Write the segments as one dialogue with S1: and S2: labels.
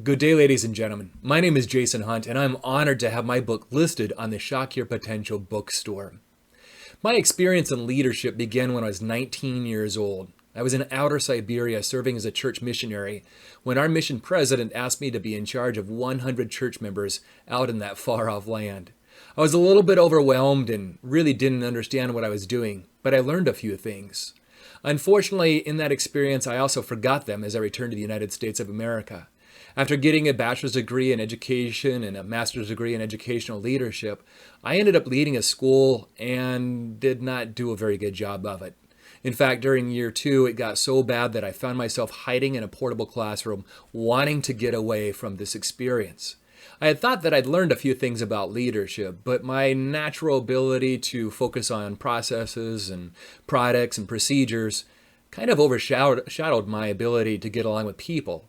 S1: Good day, ladies and gentlemen. My name is Jason Hunt, and I'm honored to have my book listed on the Shock Your Potential bookstore. My experience in leadership began when I was 19 years old. I was in outer Siberia serving as a church missionary when our mission president asked me to be in charge of 100 church members out in that far-off land. I was a little bit overwhelmed and really didn't understand what I was doing, but I learned a few things. Unfortunately, in that experience, I also forgot them as I returned to the United States of America. After getting a bachelor's degree in education and a master's degree in educational leadership, I ended up leading a school and did not do a very good job of it. In fact, during year 2, it got so bad that I found myself hiding in a portable classroom, wanting to get away from this experience. I had thought that I'd learned a few things about leadership, but my natural ability to focus on processes and products and procedures kind of overshadowed my ability to get along with people.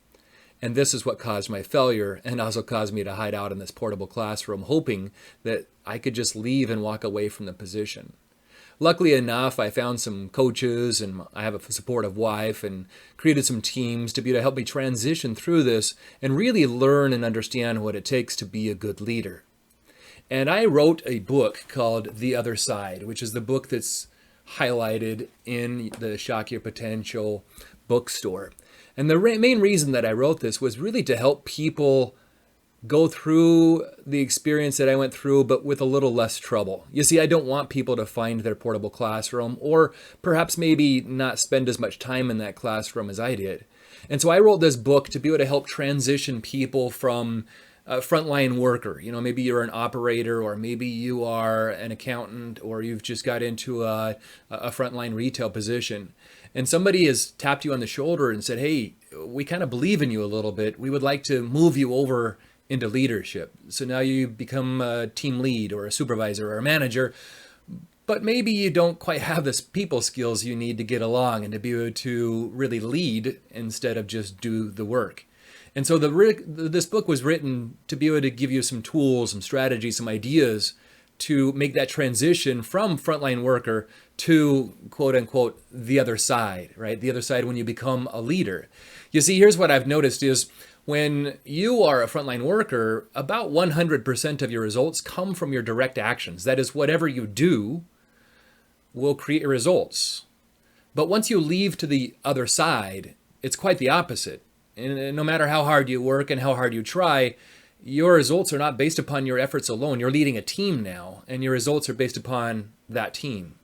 S1: And this is what caused my failure and also caused me to hide out in this portable classroom, hoping that I could just leave and walk away from the position. Luckily enough, I found some coaches and I have a supportive wife and created some teams to be able to help me transition through this and really learn and understand what it takes to be a good leader. And I wrote a book called The Other Side, which is the book that's highlighted in the Shock Your Potential bookstore. And the main reason that I wrote this was really to help people go through the experience that I went through, but with a little less trouble. You see, I don't want people to find their portable classroom or perhaps maybe not spend as much time in that classroom as I did. And so I wrote this book to be able to help transition people from a frontline worker. You know, maybe you're an operator, or maybe you are an accountant, or you've just got into a frontline retail position. And somebody has tapped you on the shoulder and said, hey, we kind of believe in you a little bit. We would like to move you over into leadership. So now you become a team lead or a supervisor or a manager, but maybe you don't quite have the people skills you need to get along and to be able to really lead instead of just do the work. And so this book was written to be able to give you some tools, some strategies, some ideas to make that transition from frontline worker to quote unquote the other side, right? The other side when you become a leader. You see, here's what I've noticed is when you are a frontline worker, about 100% of your results come from your direct actions. That is, whatever you do will create your results. But once you leave to the other side, it's quite the opposite. And no matter how hard you work and how hard you try, your results are not based upon your efforts alone. You're leading a team now, and your results are based upon that team.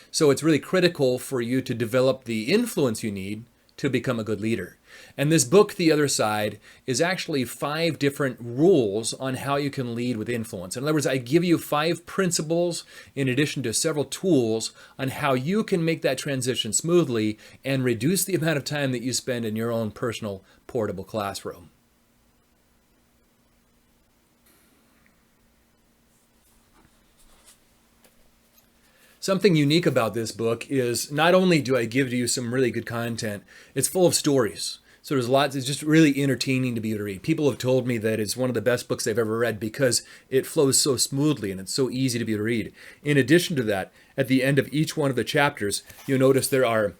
S1: So it's really critical for you to develop the influence you need to become a good leader. And this book, The Other Side, is actually 5 different rules on how you can lead with influence. In other words, I give you 5 principles in addition to several tools on how you can make that transition smoothly and reduce the amount of time that you spend in your own personal portable classroom. Something unique about this book is not only do I give to you some really good content, it's full of stories. So there's lots, it's just really entertaining to be able to read. People have told me that it's one of the best books they've ever read because it flows so smoothly and it's so easy to be able to read. In addition to that, at the end of each one of the chapters, you'll notice there are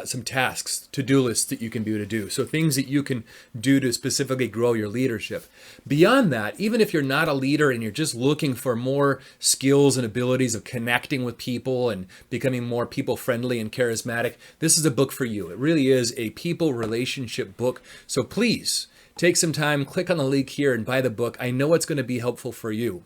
S1: some tasks, to-do lists that you can be able to do. So things that you can do to specifically grow your leadership. Beyond that, even if you're not a leader and you're just looking for more skills and abilities of connecting with people and becoming more people-friendly and charismatic, this is a book for you. It really is a people relationship book. So please take some time, click on the link here and buy the book. I know it's going to be helpful for you.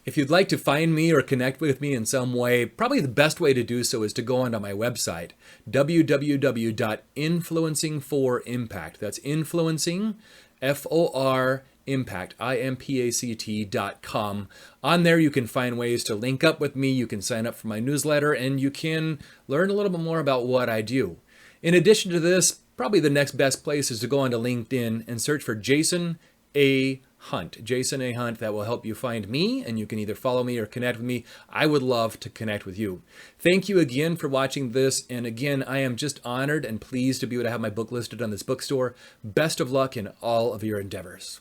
S1: If you'd like to find me or connect with me in some way, probably the best way to do so is to go onto my website, www.influencing4impact. That's influencing, F-O-R, impact, impact.com. On there you can find ways to link up with me, you can sign up for my newsletter, and you can learn a little bit more about what I do. In addition to this, probably the next best place is to go onto LinkedIn and search for Jason A. Hunt. Jason A. Hunt. That will help you find me, and you can either follow me or connect with me. I would love to connect with you. Thank you again for watching this. And again, I am just honored and pleased to be able to have my book listed on this bookstore. Best of luck in all of your endeavors.